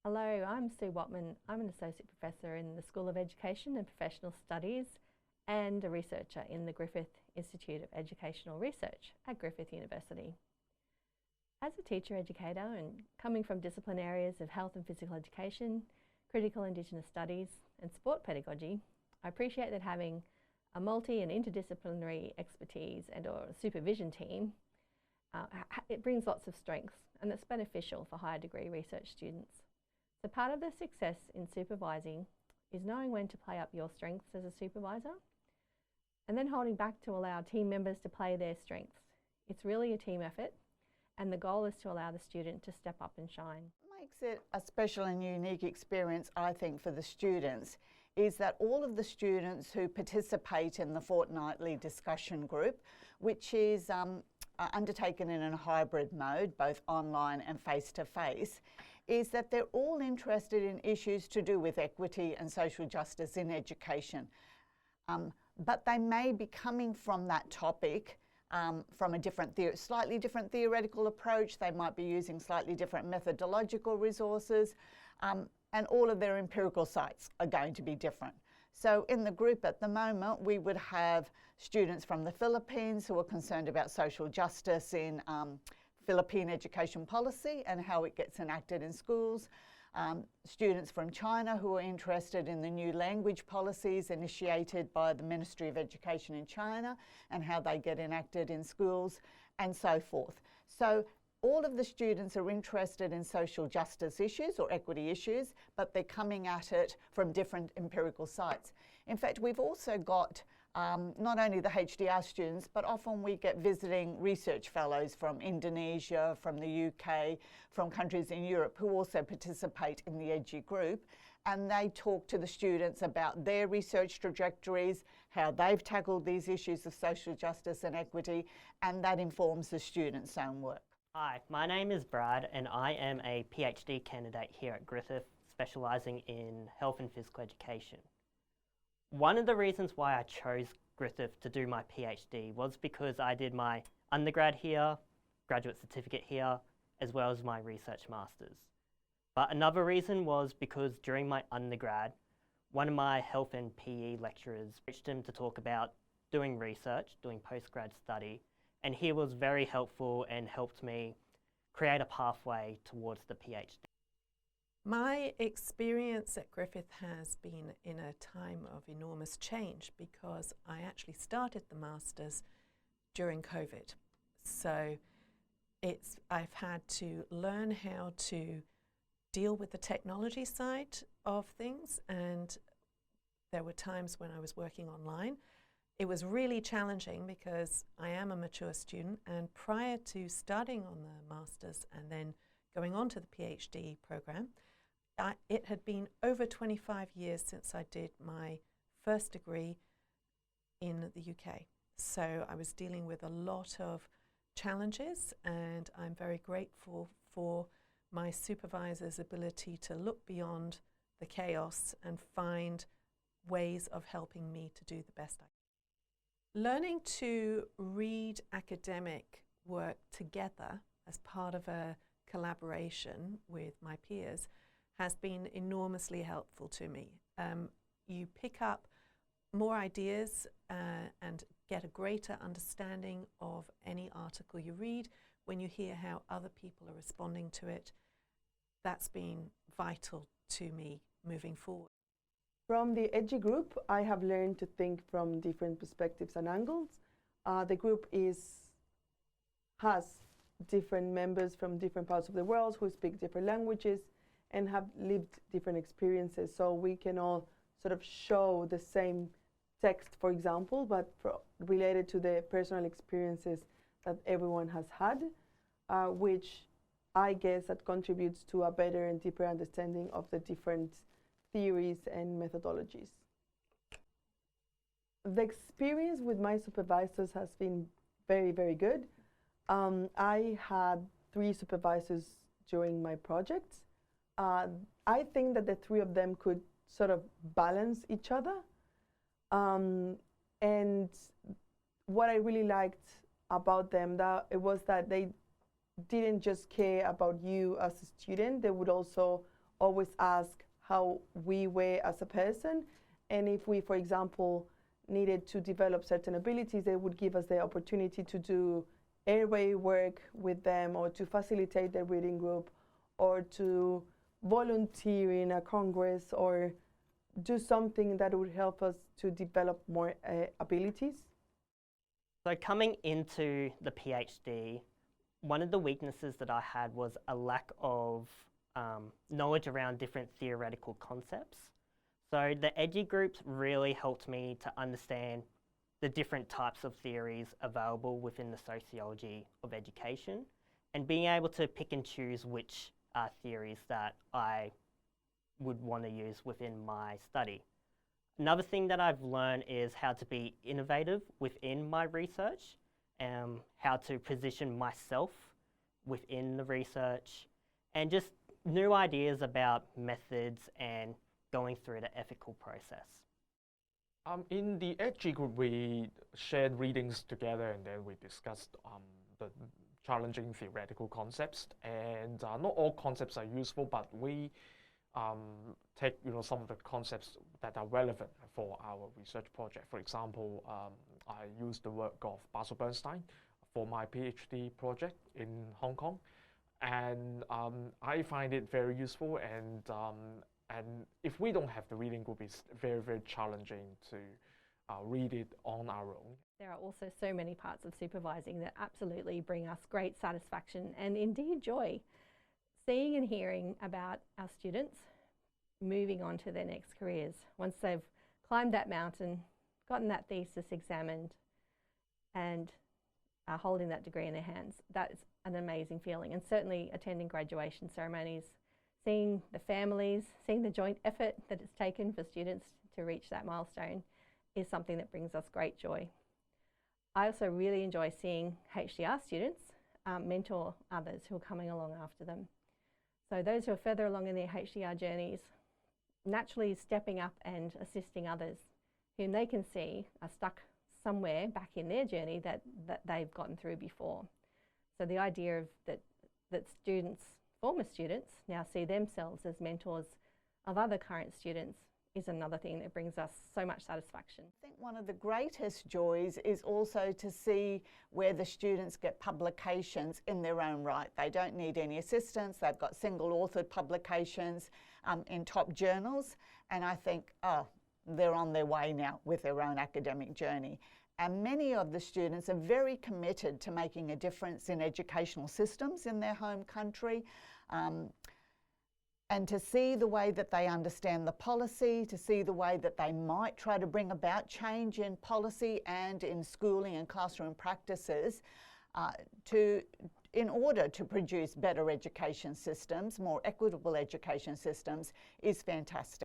Hello, I'm Sue Whatman. I'm an Associate Professor in the School of Education and Professional Studies and a researcher in the Griffith Institute of Educational Research at Griffith University. As a teacher educator and coming from discipline areas of health and physical education, critical Indigenous studies and sport pedagogy, I appreciate that having a multi and interdisciplinary expertise and or supervision team, it brings lots of strengths and it's beneficial for higher degree research students. So part of the success in supervising is knowing when to play up your strengths as a supervisor and then holding back to allow team members to play their strengths. It's really a team effort and the goal is to allow the student to step up and shine. What makes it a special and unique experience, I think, for the students is that all of the students who participate in the fortnightly discussion group, which is undertaken in a hybrid mode, both online and face-to-face, is that they're all interested in issues to do with equity and social justice in education. But they may be coming from that topic from a slightly different theoretical approach. They might be using slightly different methodological resources, and all of their empirical sites are going to be different. So in the group at the moment, we would have students from the Philippines who are concerned about social justice in Philippine education policy and how it gets enacted in schools. Students from China who are interested in the new language policies initiated by the Ministry of Education in China and how they get enacted in schools, and so forth. So all of the students are interested in social justice issues or equity issues, but they're coming at it from different empirical sites. In fact, we've also got not only the HDR students, but often we get visiting research fellows from Indonesia, from the UK, from countries in Europe who also participate in the EDJEE group, and they talk to the students about their research trajectories, how they've tackled these issues of social justice and equity, and that informs the students' own work. Hi, my name is Brad and I am a PhD candidate here at Griffith, specialising in health and physical education. One of the reasons why I chose Griffith to do my PhD was because I did my undergrad here, graduate certificate here, as well as my research masters. But another reason was because during my undergrad, one of my health and PE lecturers reached him to talk about doing research, doing postgrad study, and he was very helpful and helped me create a pathway towards the PhD. My experience at Griffith has been in a time of enormous change because I actually started the Masters during COVID. So I've had to learn how to deal with the technology side of things, and there were times when I was working online. It was really challenging because I am a mature student, and prior to starting on the Masters and then going on to the PhD program, it had been over 25 years since I did my first degree in the UK. So I was dealing with a lot of challenges, and I'm very grateful for my supervisor's ability to look beyond the chaos and find ways of helping me to do the best I can. Learning to read academic work together as part of a collaboration with my peers has been enormously helpful to me. You pick up more ideas and get a greater understanding of any article you read when you hear how other people are responding to it. That's been vital to me moving forward. From the EDJEE group, I have learned to think from different perspectives and angles. The group has different members from different parts of the world who speak different languages and have lived different experiences, so we can all sort of show the same text, for example, but related to the personal experiences that everyone has had, which I guess that contributes to a better and deeper understanding of the different theories and methodologies. The experience with my supervisors has been very, very good. I had 3 supervisors during my projects. I think that the 3 of them could sort of balance each other. And what I really liked about them was that they didn't just care about you as a student, they would also always ask how we were as a person, and if we, for example, needed to develop certain abilities, they would give us the opportunity to do airway work with them, or to facilitate the reading group, or to volunteer in a congress, or do something that would help us to develop more abilities. So coming into the PhD, one of the weaknesses that I had was a lack of knowledge around different theoretical concepts. So the EDJEE groups really helped me to understand the different types of theories available within the sociology of education, and being able to pick and choose which theories that I would want to use within my study. Another thing that I've learned is how to be innovative within my research, how to position myself within the research, and just new ideas about methods and going through the ethical process. In the EDJEE group, we shared readings together, and then we discussed the challenging theoretical concepts. And not all concepts are useful, but we take some of the concepts that are relevant for our research project. For example, I used the work of Basil Bernstein for my PhD project in Hong Kong, and I find it very useful. And if we don't have the reading group, it's very, very challenging to read it on our own. There are also so many parts of supervising that absolutely bring us great satisfaction and indeed joy. Seeing and hearing about our students moving on to their next careers, once they've climbed that mountain, gotten that thesis examined, and are holding that degree in their hands, that's an amazing feeling. And certainly attending graduation ceremonies, seeing the families, seeing the joint effort that it's taken for students to reach that milestone is something that brings us great joy. I also really enjoy seeing HDR students mentor others who are coming along after them. So those who are further along in their HDR journeys, naturally stepping up and assisting others whom they can see are stuck somewhere back in their journey that they've gotten through before. So the idea of that students, former students, now see themselves as mentors of other current students is another thing that brings us so much satisfaction. I think one of the greatest joys is also to see where the students get publications in their own right. They don't need any assistance. They've got single-authored publications in top journals, and I think, oh, they're on their way now with their own academic journey. And many of the students are very committed to making a difference in educational systems in their home country. And to see the way that they understand the policy, to see the way that they might try to bring about change in policy and in schooling and classroom practices in order to produce better education systems, more equitable education systems, is fantastic.